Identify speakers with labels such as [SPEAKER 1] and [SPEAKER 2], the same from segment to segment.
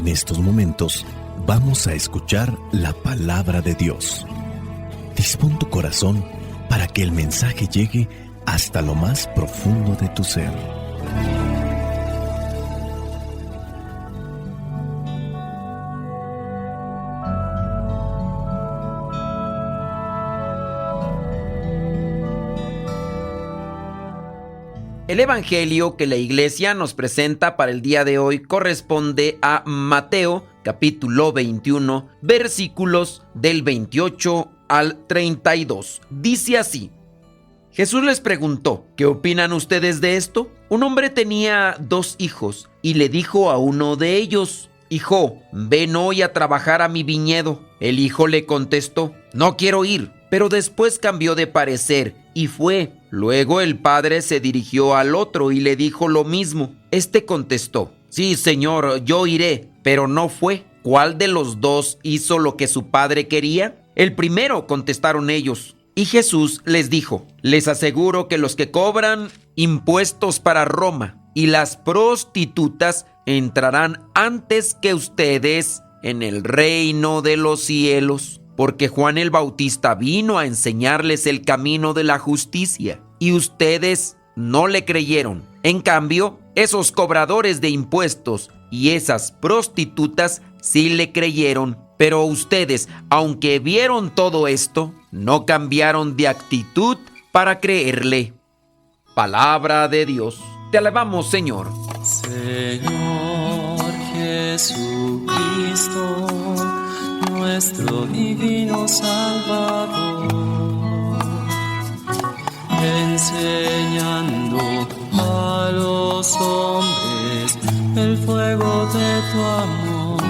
[SPEAKER 1] En estos momentos vamos a escuchar la palabra de Dios. Dispón tu corazón para que el mensaje llegue hasta lo más profundo de tu ser.
[SPEAKER 2] El evangelio que la iglesia nos presenta para el día de hoy corresponde a Mateo, capítulo 21, versículos del 28 al 32. Dice así: Jesús les preguntó: ¿qué opinan ustedes de esto? Un hombre tenía 2 hijos y le dijo a uno de ellos: Hijo, ven hoy a trabajar a mi viñedo. El hijo le contestó: no quiero ir. Pero después cambió de parecer y fue. Luego el padre se dirigió al otro y le dijo lo mismo. Este contestó: sí, señor, yo iré. Pero no fue. ¿Cuál de los 2 hizo lo que su padre quería? El primero, contestaron ellos. Y Jesús les dijo: les aseguro que los que cobran impuestos para Roma y las prostitutas entrarán antes que ustedes en el reino de los cielos. Porque Juan el Bautista vino a enseñarles el camino de la justicia, y ustedes no le creyeron. En cambio, esos cobradores de impuestos y esas prostitutas sí le creyeron. Pero ustedes, aunque vieron todo esto, no cambiaron de actitud para creerle. Palabra de Dios. Te alabamos, Señor.
[SPEAKER 3] Señor Jesucristo, nuestro divino Salvador, enseñando a los hombres el fuego de tu amor.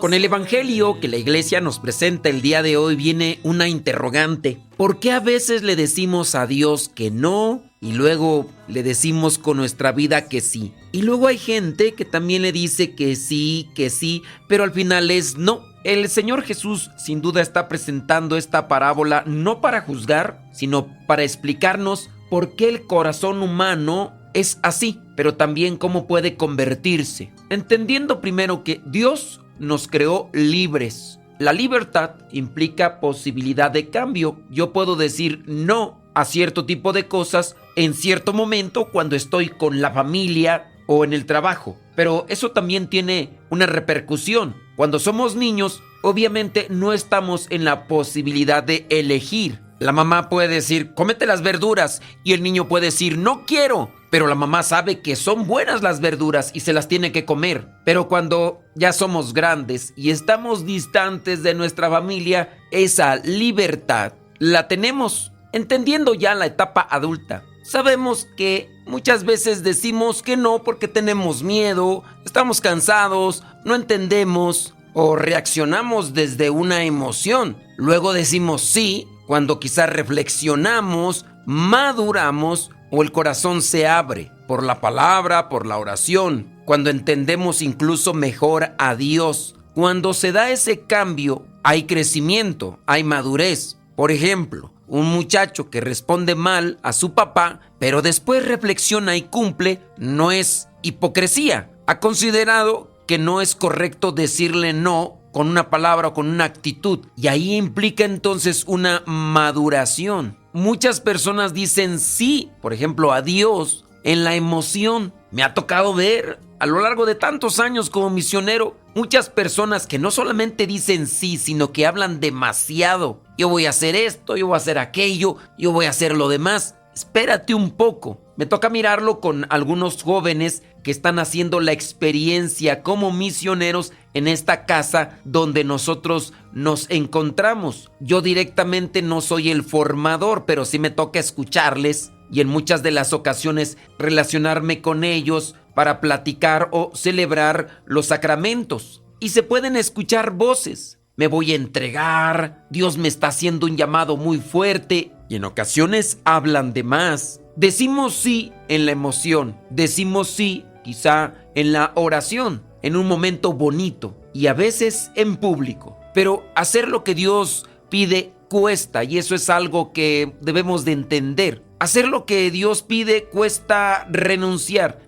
[SPEAKER 2] Con el evangelio que la iglesia nos presenta el día de hoy viene una interrogante. ¿Por qué a veces le decimos a Dios que no y luego le decimos con nuestra vida que sí? Y luego hay gente que también le dice que sí, pero al final es no. El Señor Jesús sin duda está presentando esta parábola no para juzgar, sino para explicarnos por qué el corazón humano es así, pero también cómo puede convertirse. Entendiendo primero que Dios nos creó libres. La libertad implica posibilidad de cambio. Yo puedo decir no a cierto tipo de cosas en cierto momento cuando estoy con la familia o en el trabajo. Pero eso también tiene una repercusión. Cuando somos niños, obviamente no estamos en la posibilidad de elegir. La mamá puede decir, cómete las verduras, y el niño puede decir, no quiero. Pero la mamá sabe que son buenas las verduras y se las tiene que comer. Pero cuando ya somos grandes y estamos distantes de nuestra familia, esa libertad la tenemos, entendiendo ya la etapa adulta. Sabemos que muchas veces decimos que no porque tenemos miedo, estamos cansados, no entendemos o reaccionamos desde una emoción. Luego decimos sí cuando quizás reflexionamos, maduramos o el corazón se abre por la palabra, por la oración, cuando entendemos incluso mejor a Dios. Cuando se da ese cambio, hay crecimiento, hay madurez. Por ejemplo, un muchacho que responde mal a su papá, pero después reflexiona y cumple, no es hipocresía. Ha considerado que no es correcto decirle no con una palabra o con una actitud, y ahí implica entonces una maduración. Muchas personas dicen sí, por ejemplo, a Dios en la emoción. Me ha tocado ver a lo largo de tantos años como misionero muchas personas que no solamente dicen sí, sino que hablan demasiado. Yo voy a hacer esto, yo voy a hacer aquello, yo voy a hacer lo demás. Espérate un poco. Me toca mirarlo con algunos jóvenes que están haciendo la experiencia como misioneros en esta casa donde nosotros nos encontramos. Yo directamente no soy el formador, pero sí me toca escucharles y en muchas de las ocasiones relacionarme con ellos para platicar o celebrar los sacramentos. Y se pueden escuchar voces. Me voy a entregar, Dios me está haciendo un llamado muy fuerte, y en ocasiones hablan de más. Decimos sí en la emoción, decimos sí quizá en la oración, en un momento bonito y a veces en público. Pero hacer lo que Dios pide cuesta, y eso es algo que debemos de entender. Hacer lo que Dios pide cuesta renunciar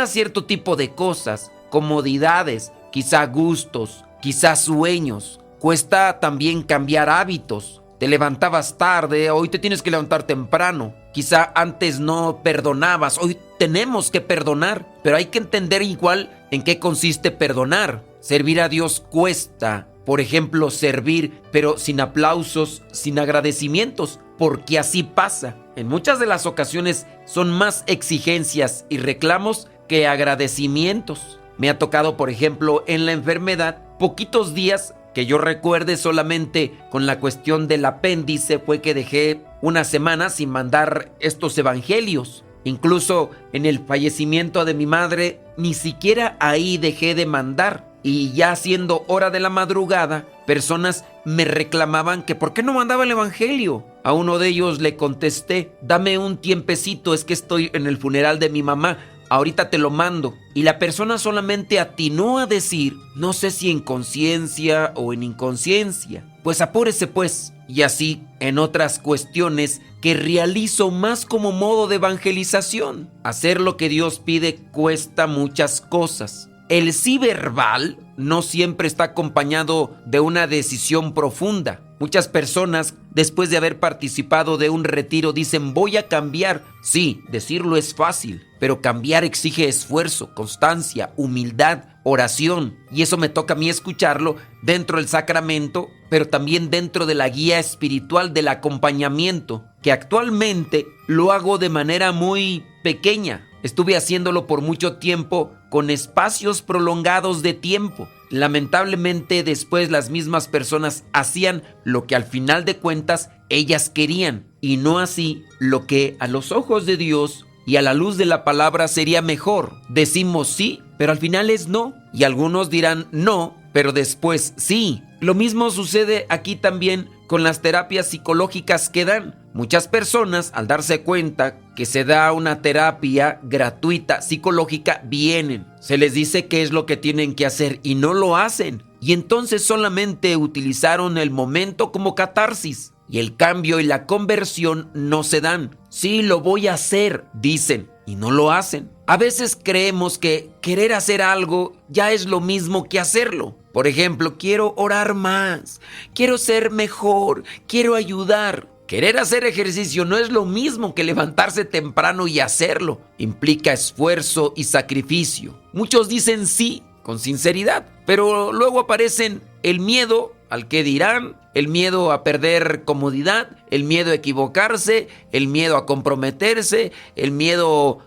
[SPEAKER 2] a cierto tipo de cosas. comodidades, quizá gustos, quizá sueños. Cuesta también cambiar hábitos. Te levantabas tarde, hoy te tienes que levantar temprano. Quizá antes no perdonabas, hoy tenemos que perdonar. Pero hay que entender igual en qué consiste perdonar. Servir a Dios cuesta. Por ejemplo, servir, pero sin aplausos, sin agradecimientos, porque así pasa. En muchas de las ocasiones son más exigencias y reclamos que agradecimientos. Me ha tocado, por ejemplo, en la enfermedad, poquitos días que yo recuerde, solamente con la cuestión del apéndice fue que dejé una semana sin mandar estos evangelios. Incluso en el fallecimiento de mi madre, ni siquiera ahí dejé de mandar. Y ya siendo hora de la madrugada, personas me reclamaban que ¿por qué no mandaba el evangelio? A uno de ellos le contesté, dame un tiempecito, es que estoy en el funeral de mi mamá, ahorita te lo mando. Y la persona solamente atinó a decir, no sé si en conciencia o en inconsciencia, pues apúrese pues. Y así en otras cuestiones que realizo más como modo de evangelización. Hacer lo que Dios pide cuesta muchas cosas. El sí verbal no siempre está acompañado de una decisión profunda. Muchas personas, después de haber participado de un retiro, dicen voy a cambiar. Sí, decirlo es fácil, pero cambiar exige esfuerzo, constancia, humildad, oración. Y eso me toca a mí escucharlo dentro del sacramento, pero también dentro de la guía espiritual del acompañamiento, que actualmente lo hago de manera muy pequeña. Estuve haciéndolo por mucho tiempo con espacios prolongados de tiempo. Lamentablemente después las mismas personas hacían lo que al final de cuentas ellas querían y no así lo que a los ojos de Dios y a la luz de la palabra sería mejor. Decimos sí, pero al final es no. Y algunos dirán no, pero después sí. Lo mismo sucede aquí también con las terapias psicológicas que dan. Muchas personas, al darse cuenta que se da una terapia gratuita psicológica, vienen. Se les dice qué es lo que tienen que hacer y no lo hacen. Y entonces solamente utilizaron el momento como catarsis. Y el cambio y la conversión no se dan. Sí, lo voy a hacer, dicen, y no lo hacen. A veces creemos que querer hacer algo ya es lo mismo que hacerlo. Por ejemplo, quiero orar más, quiero ser mejor, quiero ayudar. Querer hacer ejercicio no es lo mismo que levantarse temprano y hacerlo. Implica esfuerzo y sacrificio. Muchos dicen sí, con sinceridad, pero luego aparecen el miedo al qué dirán, el miedo a perder comodidad, el miedo a equivocarse, el miedo a comprometerse, el miedo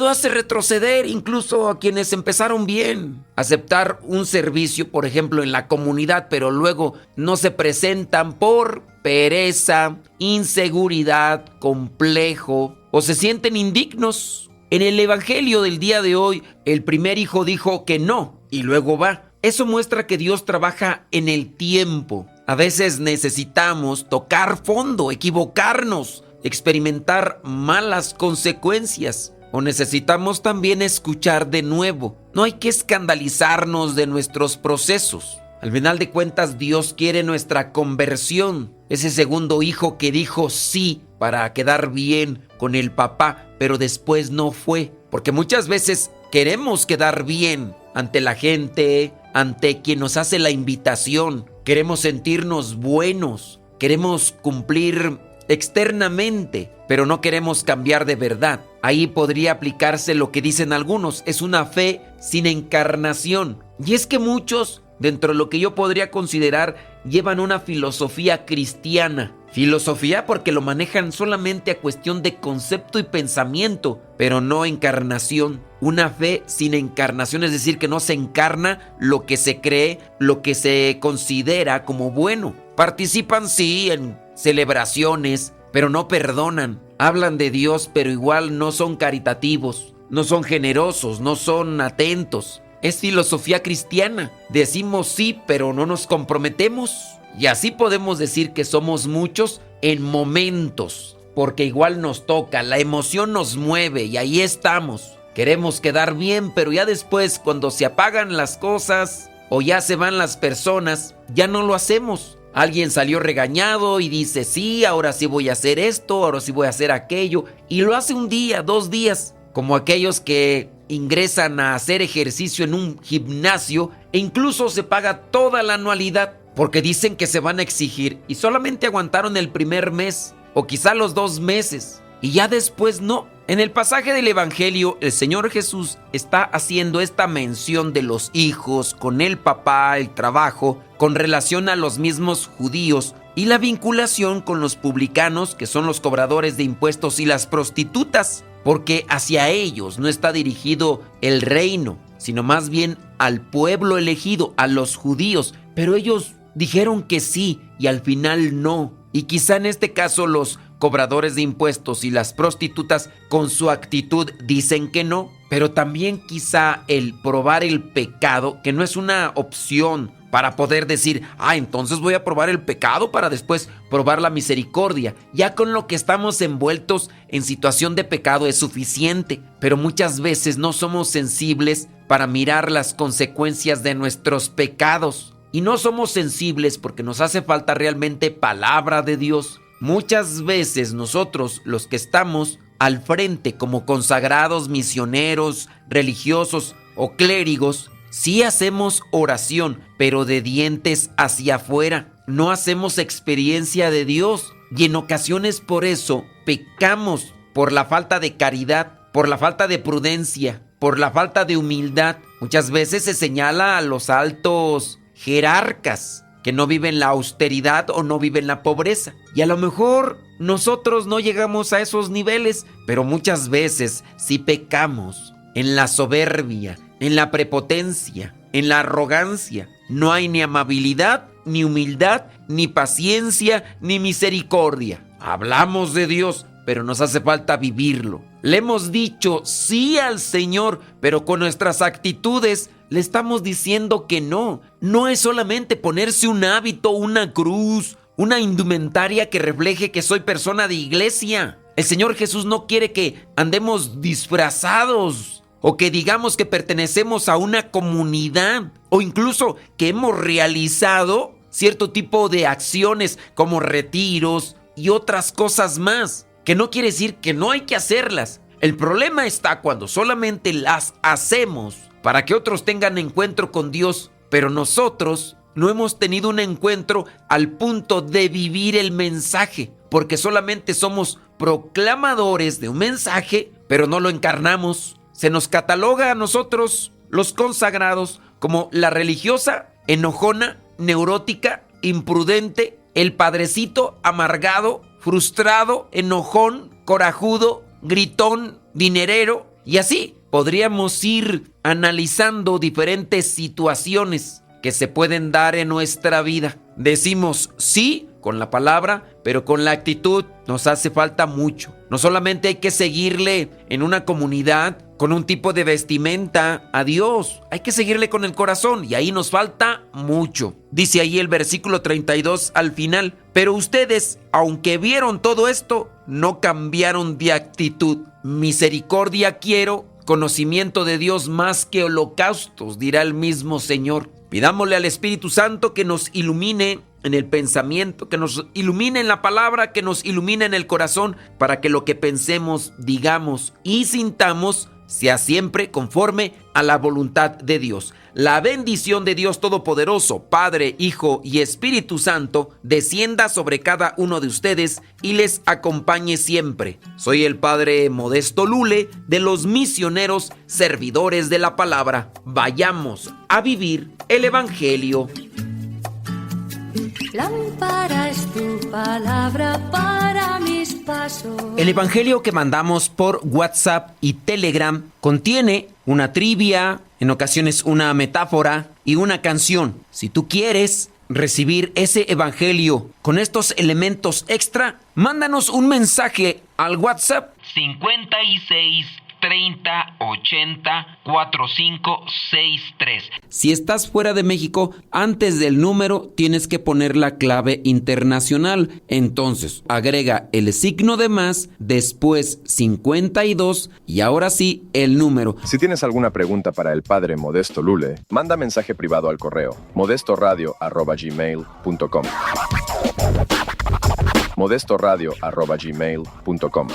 [SPEAKER 2] hace retroceder incluso a quienes empezaron bien. Aceptar un servicio, por ejemplo, en la comunidad, pero luego no se presentan por pereza, inseguridad, complejo o se sienten indignos. En el evangelio del día de hoy, el primer hijo dijo que no y luego va. Eso muestra que Dios trabaja en el tiempo. A veces necesitamos tocar fondo, equivocarnos, experimentar malas consecuencias. O necesitamos también escuchar de nuevo. No hay que escandalizarnos de nuestros procesos. Al final de cuentas, Dios quiere nuestra conversión. Ese segundo hijo que dijo sí para quedar bien con el papá, pero después no fue. Porque muchas veces queremos quedar bien ante la gente, ante quien nos hace la invitación. Queremos sentirnos buenos, queremos cumplir externamente, pero no queremos cambiar de verdad. Ahí podría aplicarse lo que dicen algunos, es una fe sin encarnación. Y es que muchos, dentro de lo que yo podría considerar, llevan una filosofía cristiana. Filosofía porque lo manejan solamente a cuestión de concepto y pensamiento, pero no encarnación. Una fe sin encarnación, es decir, que no se encarna lo que se cree, lo que se considera como bueno. Participan, sí, en celebraciones, pero no perdonan. Hablan de Dios, pero igual no son caritativos, no son generosos, no son atentos. Es filosofía cristiana. Decimos sí, pero no nos comprometemos. Y así podemos decir que somos muchos en momentos, porque igual nos toca, la emoción nos mueve y ahí estamos. Queremos quedar bien, pero ya después, cuando se apagan las cosas o ya se van las personas, ya no lo hacemos. Alguien salió regañado y dice, sí, ahora sí voy a hacer esto, ahora sí voy a hacer aquello, y lo hace un día, 2 días, como aquellos que ingresan a hacer ejercicio en un gimnasio e incluso se paga toda la anualidad porque dicen que se van a exigir y solamente aguantaron el primer mes o quizá los 2 meses y ya después no. En el pasaje del Evangelio, el Señor Jesús está haciendo esta mención de los hijos con el papá, el trabajo, con relación a los mismos judíos y la vinculación con los publicanos, que son los cobradores de impuestos, y las prostitutas, porque hacia ellos no está dirigido el reino, sino más bien al pueblo elegido, a los judíos. Pero ellos dijeron que sí y al final no. Y quizá en este caso los cobradores de impuestos y las prostitutas con su actitud dicen que no, pero también quizá el probar el pecado, que no es una opción para poder decir, entonces voy a probar el pecado para después probar la misericordia. Ya con lo que estamos envueltos en situación de pecado es suficiente, pero muchas veces no somos sensibles para mirar las consecuencias de nuestros pecados. Y no somos sensibles porque nos hace falta realmente palabra de Dios. Muchas veces nosotros, los que estamos al frente como consagrados, misioneros, religiosos o clérigos, sí hacemos oración, pero de dientes hacia afuera. No hacemos experiencia de Dios y en ocasiones por eso pecamos, por la falta de caridad, por la falta de prudencia, por la falta de humildad. Muchas veces se señala a los altos jerarcas que no viven la austeridad o no viven la pobreza. Y a lo mejor nosotros no llegamos a esos niveles, pero muchas veces sí pecamos en la soberbia, en la prepotencia, en la arrogancia. No hay ni amabilidad, ni humildad, ni paciencia, ni misericordia. Hablamos de Dios, pero nos hace falta vivirlo. Le hemos dicho sí al Señor, pero con nuestras actitudes le estamos diciendo que no. No es solamente ponerse un hábito, una cruz, una indumentaria que refleje que soy persona de iglesia. El Señor Jesús no quiere que andemos disfrazados o que digamos que pertenecemos a una comunidad o incluso que hemos realizado cierto tipo de acciones como retiros y otras cosas más, que no quiere decir que no hay que hacerlas. El problema está cuando solamente las hacemos para que otros tengan encuentro con Dios, pero nosotros no hemos tenido un encuentro al punto de vivir el mensaje, porque solamente somos proclamadores de un mensaje, pero no lo encarnamos. Se nos cataloga a nosotros, los consagrados, como la religiosa, enojona, neurótica, imprudente, el padrecito amargado, frustrado, enojón, corajudo, gritón, dinerero, y así podríamos ir analizando diferentes situaciones que se pueden dar en nuestra vida. Decimos sí con la palabra, pero con la actitud nos hace falta mucho. No solamente hay que seguirle en una comunidad con un tipo de vestimenta a Dios, hay que seguirle con el corazón y ahí nos falta mucho. Dice ahí el versículo 32 al final, pero ustedes, aunque vieron todo esto, no cambiaron de actitud. Misericordia quiero, conocimiento de Dios más que holocaustos, dirá el mismo Señor. Pidámosle al Espíritu Santo que nos ilumine en el pensamiento, que nos ilumine en la palabra, que nos ilumine en el corazón, para que lo que pensemos, digamos y sintamos sea siempre conforme a la voluntad de Dios. La bendición de Dios Todopoderoso, Padre, Hijo y Espíritu Santo, descienda sobre cada uno de ustedes y les acompañe siempre. Soy el Padre Modesto Lule, de los misioneros servidores de la palabra. Vayamos a vivir el Evangelio.
[SPEAKER 4] Lámpara es tu palabra para mis pasos.
[SPEAKER 2] El Evangelio que mandamos por WhatsApp y Telegram contiene una trivia, en ocasiones una metáfora y una canción. Si tú quieres recibir ese Evangelio con estos elementos extra, mándanos un mensaje al WhatsApp 56 30 80 4563. Si estás fuera de México, antes del número tienes que poner la clave internacional. Entonces, agrega el signo de más, después 52 y ahora sí el número.
[SPEAKER 5] Si tienes alguna pregunta para el Padre Modesto Lule, manda mensaje privado al correo modestoradio@gmail.com. modestoradio@gmail.com.